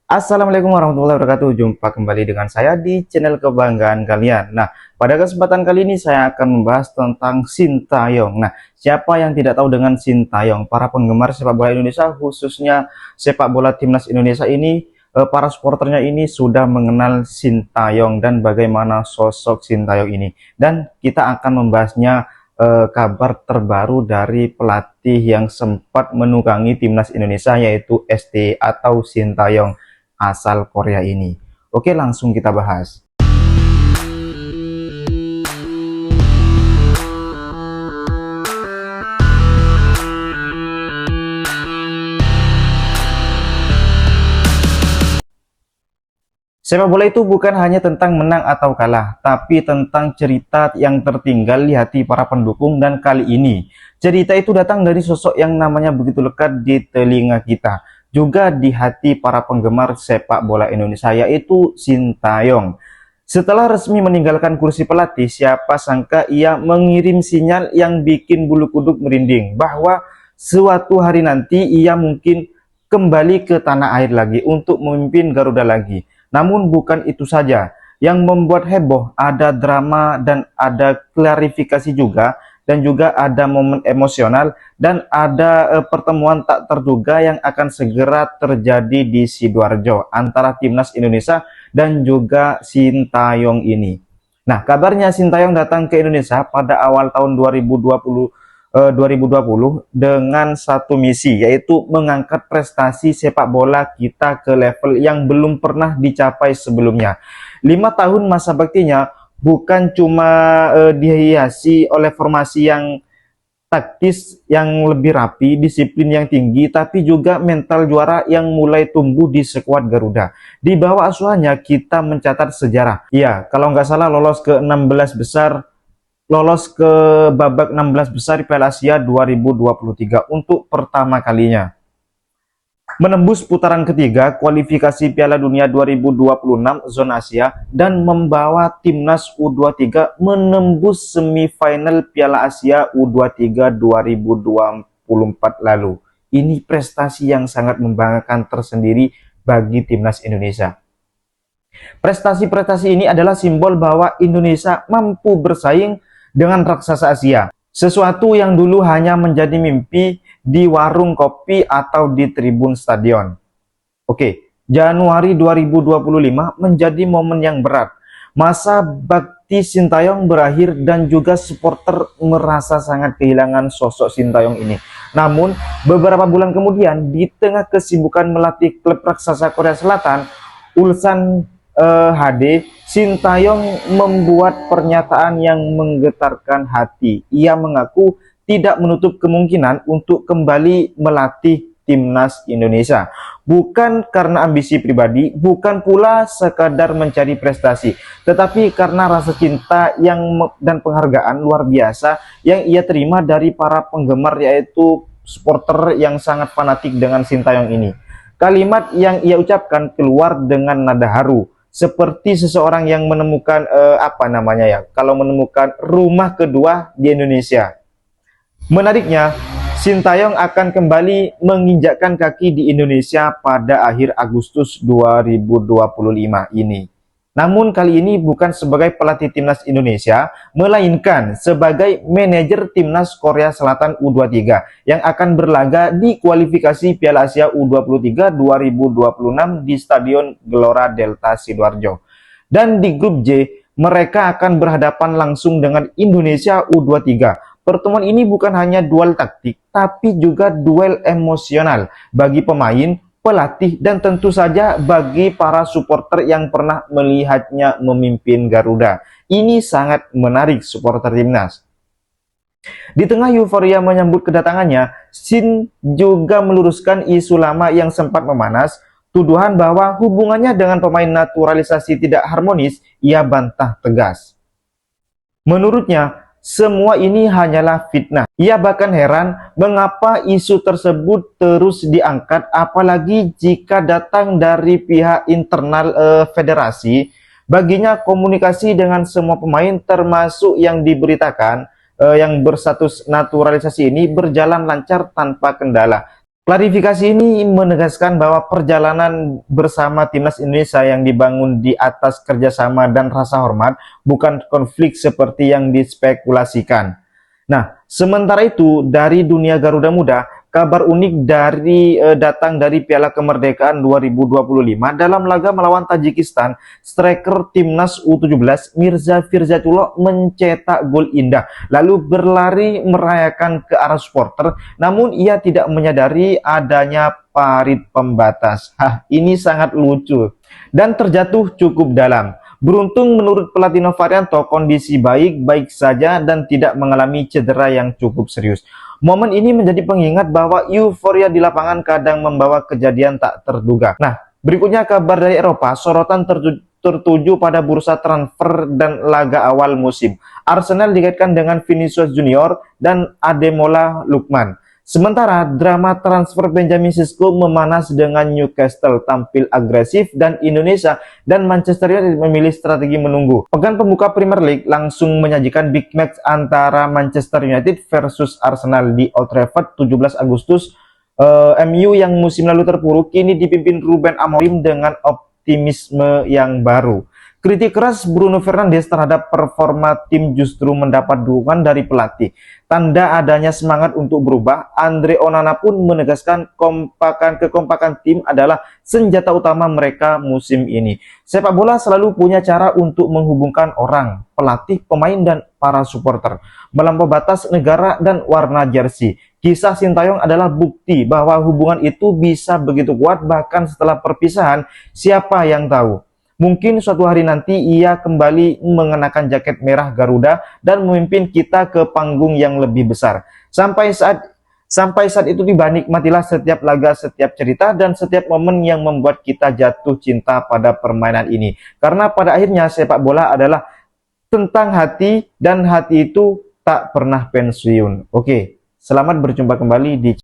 Assalamualaikum warahmatullahi wabarakatuh. Jumpa kembali dengan saya di channel kebanggaan kalian. Nah, pada kesempatan kali ini saya akan membahas tentang Sintayong. Nah, siapa yang tidak tahu dengan Sintayong? Para penggemar sepak bola Indonesia, khususnya sepak bola timnas Indonesia ini, para supporternya ini sudah mengenal Sintayong dan bagaimana sosok Sintayong ini. Dan kita akan membahasnya kabar terbaru dari pelatih yang sempat menukangi timnas Indonesia, yaitu ST atau Sintayong asal Korea ini. Oke, langsung kita bahas. Sepak bola itu bukan hanya tentang menang atau kalah, tapi tentang cerita yang tertinggal di hati para pendukung. Dan kali ini, cerita itu datang dari sosok yang namanya begitu lekat di telinga kita, juga di hati para penggemar sepak bola Indonesia, yaitu Sintayong. Setelah resmi meninggalkan kursi pelatih, siapa sangka ia mengirim sinyal yang bikin bulu kuduk merinding, bahwa suatu hari nanti ia mungkin kembali ke tanah air lagi untuk memimpin Garuda lagi. Namun bukan itu saja yang membuat heboh, ada drama dan ada klarifikasi juga, dan juga ada momen emosional, dan ada pertemuan tak terduga yang akan segera terjadi di Sidoarjo antara timnas Indonesia dan juga Sintayong ini. Nah, kabarnya Sintayong datang ke Indonesia pada awal tahun 2020 dengan satu misi, yaitu mengangkat prestasi sepak bola kita ke level yang belum pernah dicapai sebelumnya. 5 tahun masa baktinya bukan cuma dihiasi oleh formasi yang taktis yang lebih rapi, disiplin yang tinggi, tapi juga mental juara yang mulai tumbuh di skuad Garuda. Di bawah asuhannya kita mencatat sejarah. Ya, kalau nggak salah lolos ke 16 besar, lolos ke babak 16 besar Piala Asia 2023 untuk pertama kalinya. Menembus putaran ketiga kualifikasi Piala Dunia 2026 zona Asia dan membawa timnas U23 menembus semifinal Piala Asia U23 2024 lalu. Ini prestasi yang sangat membanggakan tersendiri bagi timnas Indonesia. Prestasi-prestasi ini adalah simbol bahwa Indonesia mampu bersaing dengan raksasa Asia. Sesuatu yang dulu hanya menjadi mimpi di warung kopi atau di tribun stadion. Oke, Januari 2025 menjadi momen yang berat. Masa bakti Sintayong berakhir dan juga supporter merasa sangat kehilangan sosok Sintayong ini. Namun, beberapa bulan kemudian, di tengah kesibukan melatih klub raksasa Korea Selatan, Ulsan HD, Sintayong membuat pernyataan yang menggetarkan hati. Ia mengaku tidak menutup kemungkinan untuk kembali melatih timnas Indonesia. Bukan karena ambisi pribadi, bukan pula sekadar mencari prestasi, tetapi karena rasa cinta dan penghargaan luar biasa yang ia terima dari para penggemar, yaitu supporter yang sangat fanatik dengan Sintayong ini. Kalimat yang ia ucapkan keluar dengan nada haru, seperti seseorang yang menemukan kalau menemukan rumah kedua di Indonesia. Menariknya, Sintayong akan kembali menginjakkan kaki di Indonesia pada akhir Agustus 2025 ini. Namun kali ini bukan sebagai pelatih timnas Indonesia, melainkan sebagai manajer timnas Korea Selatan U23 yang akan berlaga di kualifikasi Piala Asia U23 2026 di Stadion Gelora Delta Sidoarjo. Dan di grup J, mereka akan berhadapan langsung dengan Indonesia U23. Pertemuan ini bukan hanya duel taktik, tapi juga duel emosional bagi pemain, pelatih, dan tentu saja bagi para supporter yang pernah melihatnya memimpin Garuda. Ini sangat menarik supporter timnas. Di tengah euforia menyambut kedatangannya, Sin juga meluruskan isu lama yang sempat memanas. Tuduhan bahwa hubungannya dengan pemain naturalisasi tidak harmonis, ia bantah tegas. Menurutnya, semua ini hanyalah fitnah. Ia bahkan heran mengapa isu tersebut terus diangkat, apalagi jika datang dari pihak internal federasi. Baginya komunikasi dengan semua pemain termasuk yang diberitakan yang berstatus naturalisasi ini berjalan lancar tanpa kendala. Klarifikasi ini menegaskan bahwa perjalanan bersama timnas Indonesia yang dibangun di atas kerjasama dan rasa hormat, bukan konflik seperti yang dispekulasikan. Nah, sementara itu dari dunia Garuda Muda, kabar unik datang dari Piala Kemerdekaan 2025 dalam laga melawan Tajikistan. Striker timnas U17 Mirza Firzatullah mencetak gol indah, lalu berlari merayakan ke arah supporter, namun ia tidak menyadari adanya parit pembatas. Ini sangat lucu dan terjatuh cukup dalam. Beruntung menurut pelatih Novarianto, kondisi baik-baik saja dan tidak mengalami cedera yang cukup serius. Momen ini menjadi pengingat bahwa euforia di lapangan kadang membawa kejadian tak terduga. Nah, berikutnya kabar dari Eropa, sorotan tertuju pada bursa transfer dan laga awal musim. Arsenal dikaitkan dengan Vinicius Junior dan Ademola Lookman. Sementara drama transfer Benjamin Sesko memanas dengan Newcastle tampil agresif dan Indonesia dan Manchester United memilih strategi menunggu. Pekan pembuka Premier League langsung menyajikan big match antara Manchester United versus Arsenal di Old Trafford 17 Agustus. MU yang musim lalu terpuruk kini dipimpin Ruben Amorim dengan optimisme yang baru. Kritik keras Bruno Fernandes terhadap performa tim justru mendapat dukungan dari pelatih. Tanda adanya semangat untuk berubah, Andre Onana pun menegaskan kekompakan tim adalah senjata utama mereka musim ini. Sepak bola selalu punya cara untuk menghubungkan orang, pelatih, pemain, dan para supporter melampaui batas negara dan warna jersey. Kisah Sintayong adalah bukti bahwa hubungan itu bisa begitu kuat bahkan setelah perpisahan. Siapa yang tahu? Mungkin suatu hari nanti ia kembali mengenakan jaket merah Garuda dan memimpin kita ke panggung yang lebih besar. Sampai saat itu nikmatilah setiap laga, setiap cerita, dan setiap momen yang membuat kita jatuh cinta pada permainan ini. Karena pada akhirnya sepak bola adalah tentang hati, dan hati itu tak pernah pensiun. Oke, selamat berjumpa kembali di